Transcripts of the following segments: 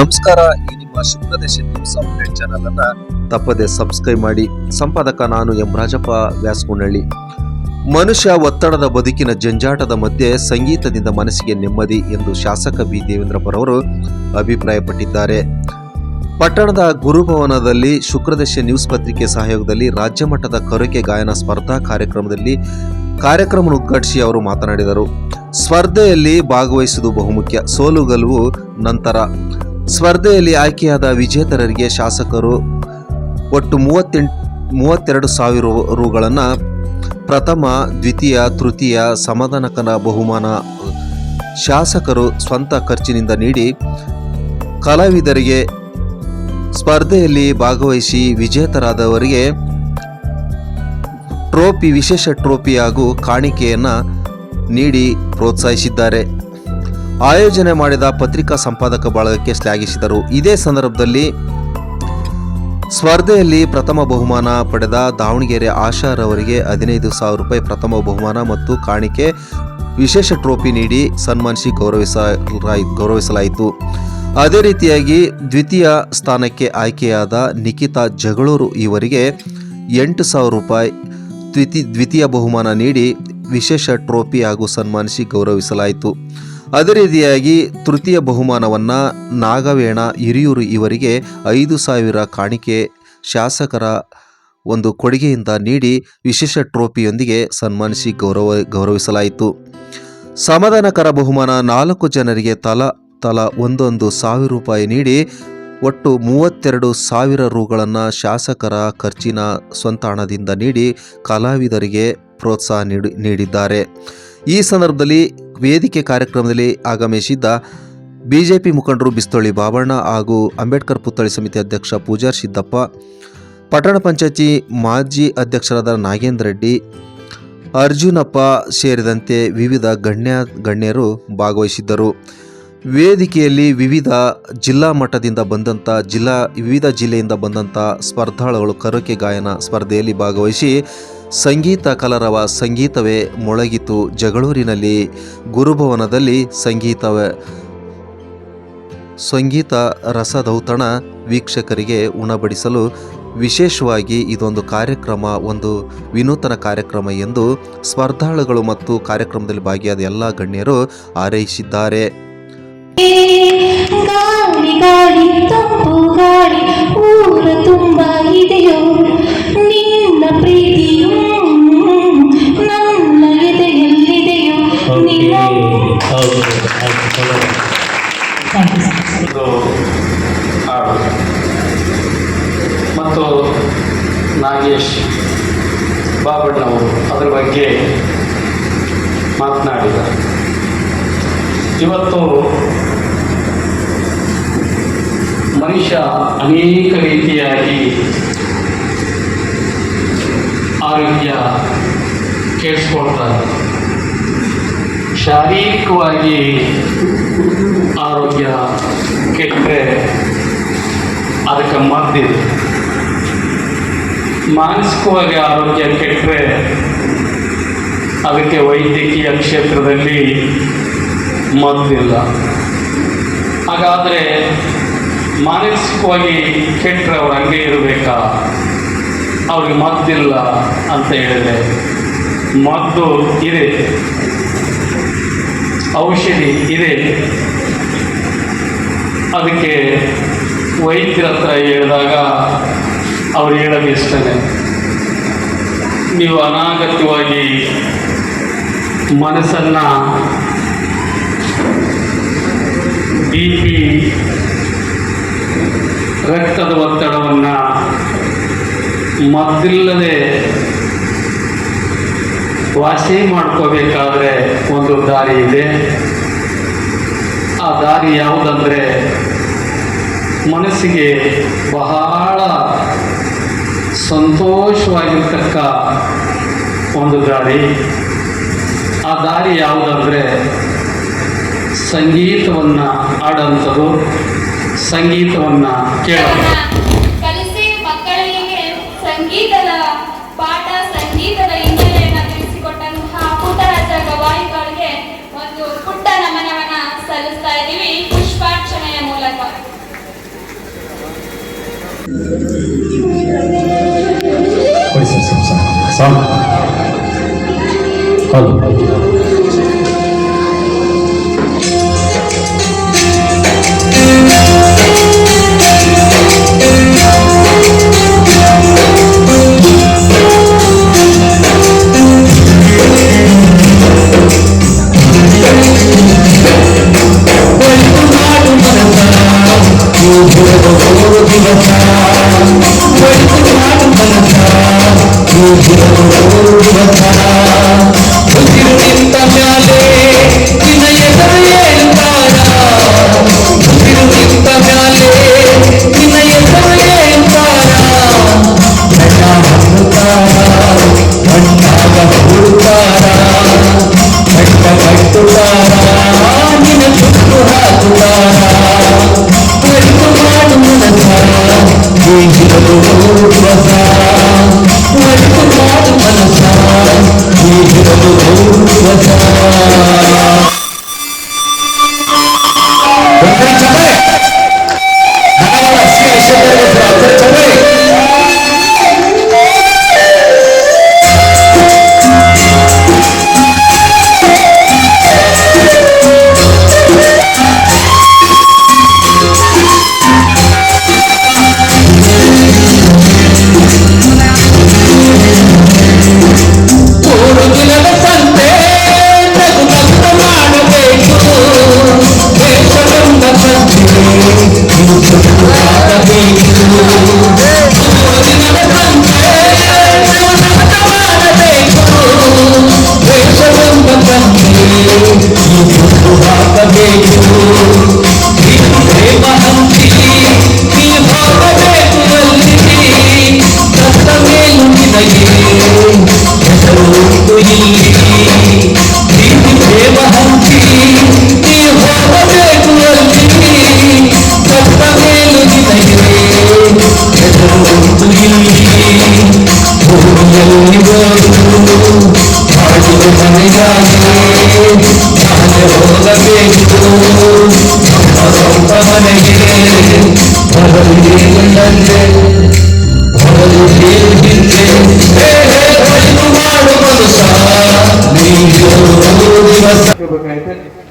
ನಮಸ್ಕಾರ. ಈ ನಿಮ್ಮ ಶುಕ್ರದೇಶ ನ್ಯೂಸ್ ಅಪ್ಡೇಟ್ ಚಾನಲ್ ಅನ್ನ ತಪ್ಪದೆ ಸಬ್ಸ್ಕ್ರೈಬ್ ಮಾಡಿ. ಸಂಪಾದಕ ನಾನು ಎಂ ರಾಜಪ್ಪ ವ್ಯಾಸಗುಂಡಳ್ಳಿ. ಮನುಷ್ಯ ಒತ್ತಡದ ಬದುಕಿನ ಜಂಜಾಟದ ಮಧ್ಯೆ ಸಂಗೀತದಿಂದ ಮನಸ್ಸಿಗೆ ನೆಮ್ಮದಿ ಎಂದು ಶಾಸಕ ಬಿ ದೇವೇಂದ್ರಪ್ಪರವರು ಅಭಿಪ್ರಾಯಪಟ್ಟಿದ್ದಾರೆ. ಪಟ್ಟಣದ ಗುರುಭವನದಲ್ಲಿ ಶುಕ್ರದೇಶ ನ್ಯೂಸ್ ಪತ್ರಿಕೆ ಸಹಯೋಗದಲ್ಲಿ ರಾಜ್ಯ ಮಟ್ಟದ ಕರೋಕೆ ಗಾಯನ ಸ್ಪರ್ಧಾ ಕಾರ್ಯಕ್ರಮ ಉದ್ಘಾಟಿಸಿ ಅವರು ಮಾತನಾಡಿದರು. ಸ್ಪರ್ಧೆಯಲ್ಲಿ ಭಾಗವಹಿಸುವುದು ಬಹುಮುಖ್ಯ, ಸೋಲು ಗೆಲುವು ನಂತರ. ಸ್ಪರ್ಧೆಯಲ್ಲಿ ಆಯ್ಕೆಯಾದ ವಿಜೇತರರಿಗೆ ಶಾಸಕರು ಒಟ್ಟು 32,000 ರೂಗಳನ್ನು ಪ್ರಥಮ, ದ್ವಿತೀಯ, ತೃತೀಯ ಸಮಾಧಾನಕರ ಬಹುಮಾನ ಶಾಸಕರು ಸ್ವಂತ ಖರ್ಚಿನಿಂದ ನೀಡಿ ಕಲಾವಿದರಿಗೆ ಸ್ಪರ್ಧೆಯಲ್ಲಿ ಭಾಗವಹಿಸಿ ವಿಜೇತರಾದವರಿಗೆ ವಿಶೇಷ ಟ್ರೋಫಿ ಹಾಗೂ ಕಾಣಿಕೆಯನ್ನು ನೀಡಿ ಪ್ರೋತ್ಸಾಹಿಸಿದ್ದಾರೆ. ಆಯೋಜನೆ ಮಾಡಿದ ಪತ್ರಿಕಾ ಸಂಪಾದಕ ಬಳಗಕ್ಕೆ ಶ್ಲಾಘಿಸಿದರು. ಇದೇ ಸಂದರ್ಭದಲ್ಲಿ ಸ್ಪರ್ಧೆಯಲ್ಲಿ ಪ್ರಥಮ ಬಹುಮಾನ ಪಡೆದ ದಾವಣಗೆರೆ ಆಶಾರವರಿಗೆ 15,000 ರೂಪಾಯಿ ಪ್ರಥಮ ಬಹುಮಾನ ಮತ್ತು ಕಾಣಿಕೆ ವಿಶೇಷ ಟ್ರೋಫಿ ನೀಡಿ ಸನ್ಮಾನಿಸಿ ಗೌರವಿಸಲಾಯಿತು. ಅದೇ ರೀತಿಯಾಗಿ ದ್ವಿತೀಯ ಸ್ಥಾನಕ್ಕೆ ಆಯ್ಕೆಯಾದ ನಿಖಿತಾ ಜಗಳೂರು ಇವರಿಗೆ 8,000 ರೂಪಾಯಿ ದ್ವಿತೀಯ ಬಹುಮಾನ ನೀಡಿ ವಿಶೇಷ ಟ್ರೋಫಿ ಹಾಗೂ ಸನ್ಮಾನಿಸಿ ಗೌರವಿಸಲಾಯಿತು. ಅದೇ ರೀತಿಯಾಗಿ ತೃತೀಯ ಬಹುಮಾನವನ್ನು ನಾಗವೇಣ ಹಿರಿಯೂರು ಇವರಿಗೆ 5,000 ಕಾಣಿಕೆ ಶಾಸಕರ ಒಂದು ಕೊಡುಗೆಯಿಂದ ನೀಡಿ ವಿಶೇಷ ಟ್ರೋಫಿಯೊಂದಿಗೆ ಸನ್ಮಾನಿಸಿ ಗೌರವಿಸಲಾಯಿತು. ಸಮಾಧಾನಕರ ಬಹುಮಾನ 4 ಜನರಿಗೆ ತಲಾ 1,000 ರೂಪಾಯಿ ನೀಡಿ ಒಟ್ಟು 32,000 ರೂಗಳನ್ನು ಶಾಸಕರ ಖರ್ಚಿನ ಸ್ವಂತ ಹಣದಿಂದ ನೀಡಿ ಕಲಾವಿದರಿಗೆ ಪ್ರೋತ್ಸಾಹ ನೀಡಿದ್ದಾರೆ. ಈ ಸಂದರ್ಭದಲ್ಲಿ ವೇದಿಕೆ ಕಾರ್ಯಕ್ರಮದಲ್ಲಿ ಆಗಮಿಸಿದ್ದ ಬಿಜೆಪಿ ಮುಖಂಡರು ಬಿಸ್ತೋಳಿ ಬಾಬಣ್ಣ ಹಾಗೂ ಅಂಬೇಡ್ಕರ್ ಪುತ್ಥಳಿ ಸಮಿತಿ ಅಧ್ಯಕ್ಷ ಪೂಜಾರ್ ಸಿದ್ದಪ್ಪ, ಪಟ್ಟಣ ಪಂಚಾಯತಿ ಮಾಜಿ ಅಧ್ಯಕ್ಷರಾದ ನಾಗೇಂದ್ರ ರೆಡ್ಡಿ, ಅರ್ಜುನಪ್ಪ ಸೇರಿದಂತೆ ವಿವಿಧ ಗಣ್ಯರು ಭಾಗವಹಿಸಿದ್ದರು. ವೇದಿಕೆಯಲ್ಲಿ ವಿವಿಧ ಜಿಲ್ಲಾ ಮಟ್ಟದಿಂದ ವಿವಿಧ ಜಿಲ್ಲೆಯಿಂದ ಬಂದಂಥ ಸ್ಪರ್ಧಾಳುಗಳು ಕರೋಕೆ ಗಾಯನ ಸ್ಪರ್ಧೆಯಲ್ಲಿ ಭಾಗವಹಿಸಿ ಸಂಗೀತ ಕಲರವ ಸಂಗೀತವೇ ಮೊಳಗಿತು. ಜಗಳೂರಿನಲ್ಲಿ ಗುರುಭವನದಲ್ಲಿ ಸಂಗೀತ ರಸದೌತಣ ವೀಕ್ಷಕರಿಗೆ ಉಣಬಡಿಸಲು ವಿಶೇಷವಾಗಿ ಇದೊಂದು ಕಾರ್ಯಕ್ರಮ, ಒಂದು ವಿನೂತನ ಕಾರ್ಯಕ್ರಮ ಎಂದು ಸ್ಪರ್ಧಾಳುಗಳು ಮತ್ತು ಕಾರ್ಯಕ್ರಮದಲ್ಲಿ ಭಾಗಿಯಾದ ಎಲ್ಲ ಗಣ್ಯರು ಹಾರೈಸಿದ್ದಾರೆ. ಗಾಳಿ ಗಾಳಿ ತಂಪು ಗಾಳಿ ಊರ ತುಂಬ ಇದೆಯೋ ನಿನ್ನ ಪ್ರೀತಿಯು ನನ್ನ ಎದೆಯಲ್ಲಿದೆಯೋ ಮತ್ತು ನಾಗೇಶ್ ಬಾಬಣ್ಣವರು ಅದರ ಬಗ್ಗೆ ಮಾತನಾಡಿದ್ದಾರೆ. ಇವತ್ತು ಮನುಷ್ಯ ಅನೇಕ ರೀತಿಯಾಗಿ ಆರೋಗ್ಯ ಕೆಡಿಸ್ಕೊಳ್ತಾರೆ. ಶಾರೀರಿಕವಾಗಿ ಆರೋಗ್ಯ ಕೆಟ್ಟರೆ ಅದಕ್ಕೆ ಮದ್ದಿದೆ, ಮಾನಸಿಕವಾಗಿ ಆರೋಗ್ಯ ಕೆಟ್ಟರೆ ಅದಕ್ಕೆ ವೈದ್ಯಕೀಯ ಕ್ಷೇತ್ರದಲ್ಲಿ ಮದ್ದಿಲ್ಲ. ಹಾಗಾದರೆ ಮಾನಸಿಕವಾಗಿ ಕೆಟ್ಟರೆ ಅವ್ರು ಹಂಗೆ ಇರಬೇಕಾ? ಅವ್ರಿಗೆ ಮದ್ದಿಲ್ಲ ಅಂತ ಹೇಳಿದರೆ ಮದ್ದು ಇದೆ. ಔಷಧಿ ಇದೆ. ಅದಕ್ಕೆ ವೈದ್ಯರ ಹತ್ರ ಹೇಳಿದಾಗ ಅವ್ರು ಹೇಳೋದು ಇಷ್ಟನೇ, ನೀವು ಅನಾಗತ್ಯವಾಗಿ ಮನಸ್ಸನ್ನು ಬಿ ಪಿ, ರಕ್ತದ ಒತ್ತಡವನ್ನು ಮದ್ದಿಲ್ಲದೆ ವಾಸಿ ಮಾಡ್ಕೋಬೇಕಾದ್ರೆ ಒಂದು ದಾರಿ ಇದೆ. ಆ ದಾರಿ ಯಾವುದಂದರೆ ಮನಸ್ಸಿಗೆ ಬಹಳ ಸಂತೋಷವಾಗಿರ್ತಕ್ಕ ಒಂದು ದಾರಿ. ಆ ದಾರಿ ಯಾವುದಂದರೆ ಸಂಗೀತವನ್ನು ಆಡೋಂಥದ್ದು, ಸಂಗೀತವನ್ನು ಕೇಳೋದು. ಕಲಿಸಿ ಮಕ್ಕಳಿಗೆ ಸಂಗೀತದ ಪಾಠ, ಸಂಗೀತದ ಹಿನ್ನೆಲೆಯನ್ನು ತಿಳಿಸಿಕೊಟ್ಟಂತಹ ಪುಟ್ಟರಾಜ ಗವಾಯಿಗಳಿಗೆ ಒಂದು ಪುಟ್ಟ ನಮನವನ್ನ ಸಲ್ಲಿಸ್ತಾ ಇದ್ದೀವಿ ಪುಷ್ಪಾರ್ಚನೆಯ ಮೂಲಕ.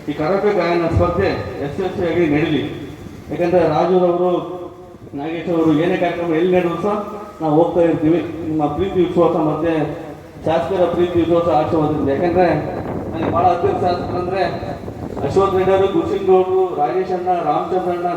ಈ ಕರಾಟೆ ಗಾಯನ ಸ್ಪರ್ಧೆ ಯಶಸ್ವಿಯಾಗಿ ನಡೀಲಿ. ಯಾಕಂದ್ರೆ ರಾಜುರವರು, ನಾಗೇಶ್ ಅವರು ಏನೇ ಕಾರ್ಯಕ್ರಮ ಎಲ್ಲಿ ನಡೆದ್ರು ಸಹ ನಾವು ಹೋಗ್ತಾ ಇರ್ತೀವಿ. ನಿಮ್ಮ ಪ್ರೀತಿ ವಿಶ್ವಾಸ ಮತ್ತೆ ಶಾಸಕರ ಪ್ರೀತಿ ವಿಶ್ವಾಸ ಆಶೀರ್ವಾದ. ಯಾಕಂದ್ರೆ ನನಗೆ ಬಹಳ ಅತ್ಯಂತ ಶಾಸಕರು ಅಂದ್ರೆ ಅಶ್ವಥ್ ರೆಡ್ಡಿ ಅವರು, ಗುರುಸಿಂಗ್ ಗೌಡರು, ರಾಜೇಶ್ ಅಣ್ಣ, ರಾಮಚಂದ್ರ ಅಣ್ಣ,